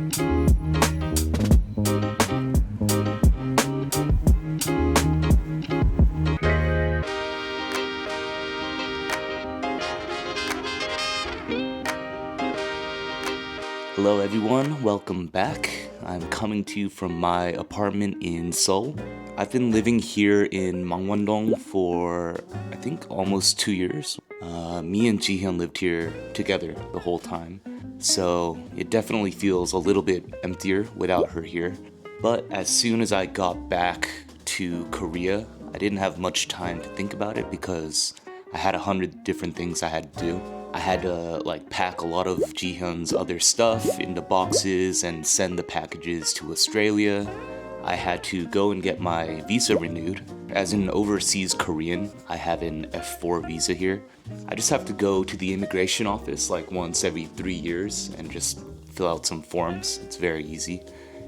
Hello everyone, welcome back. I'm coming to you from my apartment in Seoul. I've been living here in Mangwon-dong for I think almost 2 years. Me and Jihyun lived here together the whole time. So it definitely feels a little bit emptier without her here. But as soon as I got back to Korea, I didn't have much time to think about it because I had 100 different things I had to do. I had to pack a lot of Jihyun's other stuff into boxes and send the packages to Australia. I had to go and get my visa renewed. As an overseas Korean, I have an F4 visa here. I just have to go to the immigration office once every 3 years and just fill out some forms. It's very easy.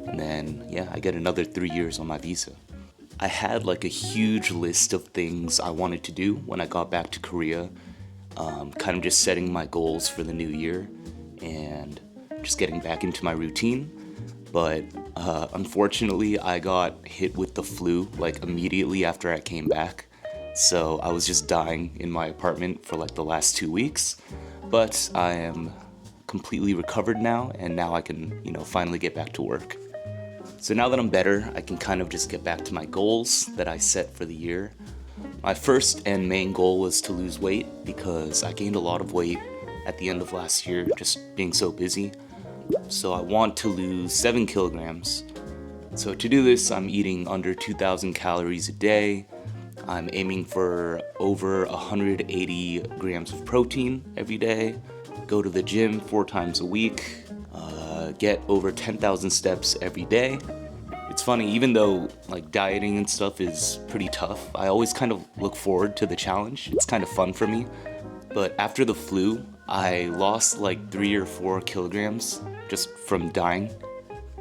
And then, I get another 3 years on my visa. I had a huge list of things I wanted to do when I got back to Korea. Kind of just setting my goals for the new year and just getting back into my routine. But unfortunately, I got hit with the flu immediately after I came back. So I was just dying in my apartment for the last 2 weeks. But I am completely recovered now, and now I can, finally get back to work. So now that I'm better, I can kind of just get back to my goals that I set for the year. My first and main goal was to lose weight because I gained a lot of weight at the end of last year just being so busy. So I want to lose 7 kilograms. So to do this, I'm eating under 2,000 calories a day. I'm aiming for over 180 grams of protein every day. Go to the gym 4 times a week. Get over 10,000 steps every day. It's funny, even though dieting and stuff is pretty tough, I always kind of look forward to the challenge. It's kind of fun for me. But after the flu, I lost 3 or 4 kilograms just from dying.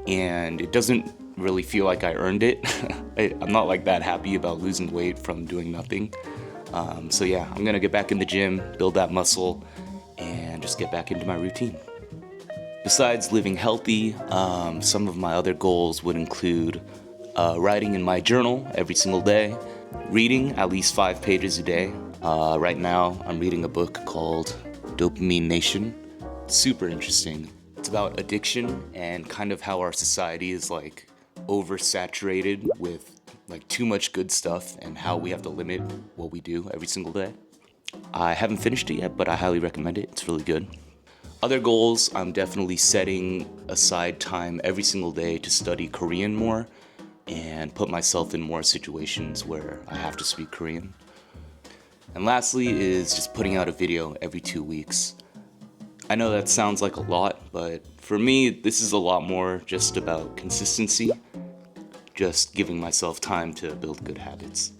And it doesn't really feel like I earned it. I'm not that happy about losing weight from doing nothing. So I'm gonna get back in the gym, build that muscle, and just get back into my routine. Besides living healthy, some of my other goals would include writing in my journal every single day, reading at least 5 pages a day. Right now, I'm reading a book called Dopamine Nation. It's super interesting. It's about addiction and kind of how our society is oversaturated with too much good stuff and how we have to limit what we do every single day. I haven't finished it yet, but I highly recommend it. It's really good. Other goals, I'm definitely setting aside time every single day to study Korean more and put myself in more situations where I have to speak Korean. And lastly is just putting out a video every 2 weeks. I know that sounds like a lot, but for me, this is a lot more just about consistency, just giving myself time to build good habits.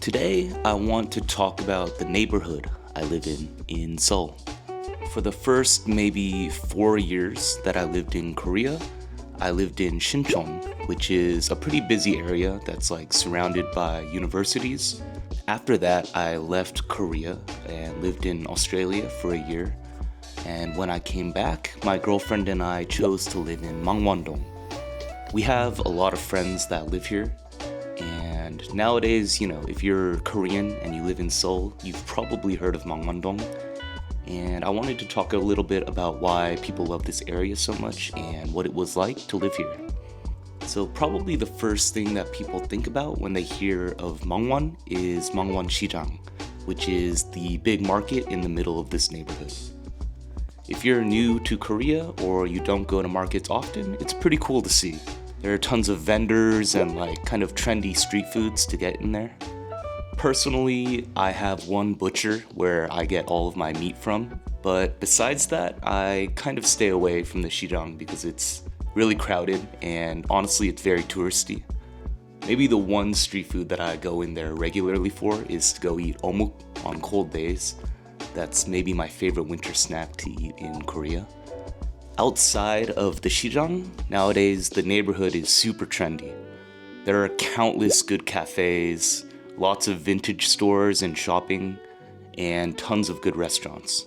Today, I want to talk about the neighborhood I live in Seoul. For the first maybe 4 years that I lived in Korea, I lived in Sinchon, which is a pretty busy area that's like surrounded by universities. After that, I left Korea and lived in Australia for a year. And when I came back, my girlfriend and I chose to live in Mangwon-dong. We have a lot of friends that live here. And nowadays, if you're Korean and you live in Seoul, you've probably heard of Mangwon-dong. And I wanted to talk a little bit about why people love this area so much and what it was like to live here. So probably the first thing that people think about when they hear of Mangwon is Mangwon-시장, which is the big market in the middle of this neighborhood. If you're new to Korea or you don't go to markets often, it's pretty cool to see. There are tons of vendors and like kind of trendy street foods to get in there. Personally, I have one butcher where I get all of my meat from, but besides that, I kind of stay away from the Shijang because it's really crowded and honestly it's very touristy. Maybe the one street food that I go in there regularly for is to go eat omuk on cold days. That's maybe my favorite winter snack to eat in Korea. Outside of the Shijang, nowadays the neighborhood is super trendy. There are countless good cafes, lots of vintage stores and shopping, and tons of good restaurants.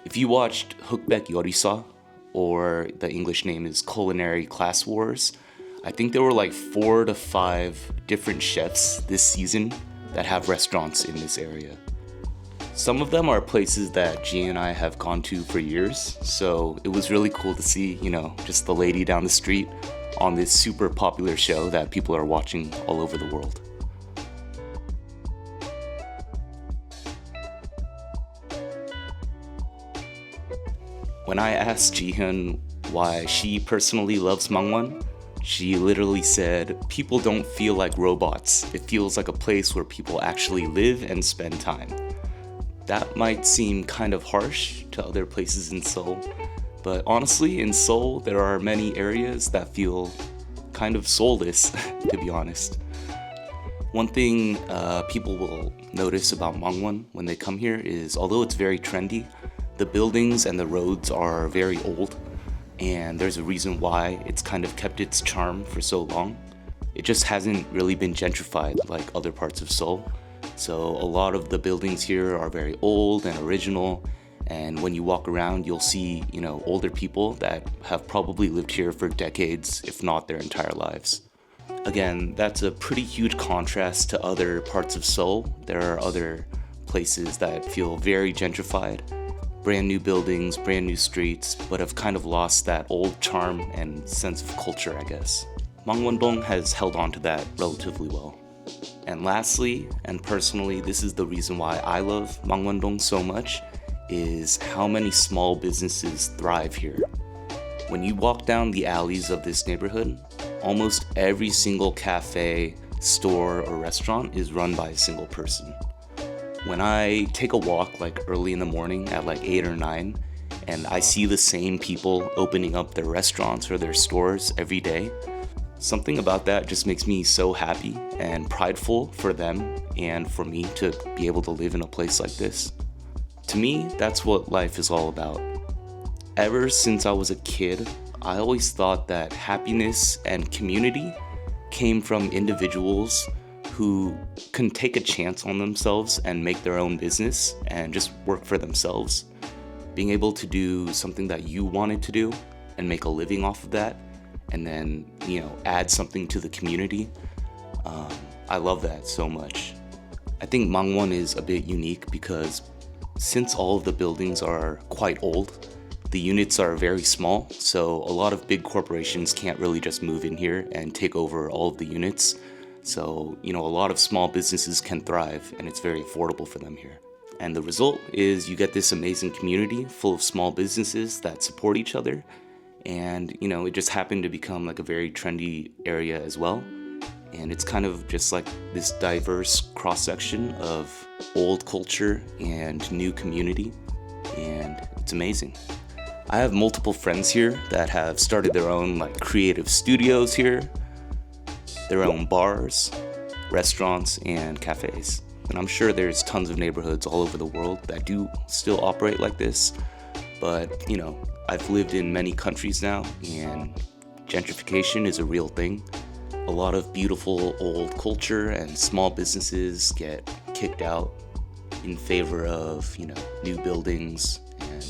If you watched Hukbaek Yorisa, or the English name is Culinary Class Wars, I think there were like 4 to 5 different chefs this season that have restaurants in this area. Some of them are places that G and I have gone to for years, so it was really cool to see, just the lady down the street on this super popular show that people are watching all over the world. When I asked Jihyun why she personally loves Mangwon, she literally said, "People don't feel like robots. It feels like a place where people actually live and spend time." That might seem kind of harsh to other places in Seoul, but honestly, in Seoul, there are many areas that feel kind of soulless, to be honest. One thing people will notice about Mangwon when they come here is, although it's very trendy, the buildings and the roads are very old, and there's a reason why it's kind of kept its charm for so long. It just hasn't really been gentrified like other parts of Seoul. So a lot of the buildings here are very old and original, and when you walk around, you'll see, older people that have probably lived here for decades, if not their entire lives. Again, that's a pretty huge contrast to other parts of Seoul. There are other places that feel very gentrified, brand new buildings, brand new streets, but have kind of lost that old charm and sense of culture, I guess. Mangwon-dong has held on to that relatively well. And lastly, and personally, this is the reason why I love Mangwon-dong so much, is how many small businesses thrive here. When you walk down the alleys of this neighborhood, almost every single cafe, store, or restaurant is run by a single person. When I take a walk like early in the morning at like 8 or 9, and I see the same people opening up their restaurants or their stores every day, something about that just makes me so happy and prideful for them and for me to be able to live in a place like this. To me, that's what life is all about. Ever since I was a kid, I always thought that happiness and community came from individuals who can take a chance on themselves and make their own business and just work for themselves. Being able to do something that you wanted to do and make a living off of that, and then, add something to the community. I love that so much. I think Mangwon is a bit unique because since all of the buildings are quite old, the units are very small, so a lot of big corporations can't really just move in here and take over all of the units. So, a lot of small businesses can thrive, and it's very affordable for them here. And the result is you get this amazing community full of small businesses that support each other. And, it just happened to become like a very trendy area as well. And it's kind of just like this diverse cross-section of old culture and new community. And it's amazing. I have multiple friends here that have started their own like creative studios here. their own bars, restaurants, and cafes. And I'm sure there's tons of neighborhoods all over the world that do still operate like this. But, I've lived in many countries now, and gentrification is a real thing. A lot of beautiful old culture and small businesses get kicked out in favor of, new buildings and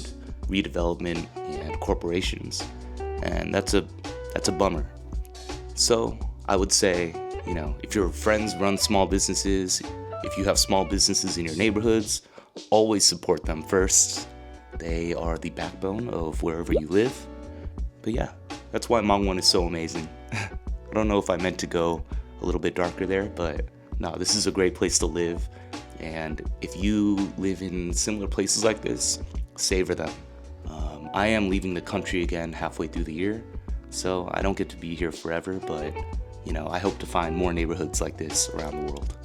redevelopment and corporations. And that's a bummer. So I would say, if your friends run small businesses, if you have small businesses in your neighborhoods, always support them first. They are the backbone of wherever you live. But yeah, that's why Mangwon is so amazing. I don't know if I meant to go a little bit darker there, but no, this is a great place to live. And if you live in similar places like this, savor them. I am leaving the country again halfway through the year, so I don't get to be here forever, but I hope to find more neighborhoods like this around the world.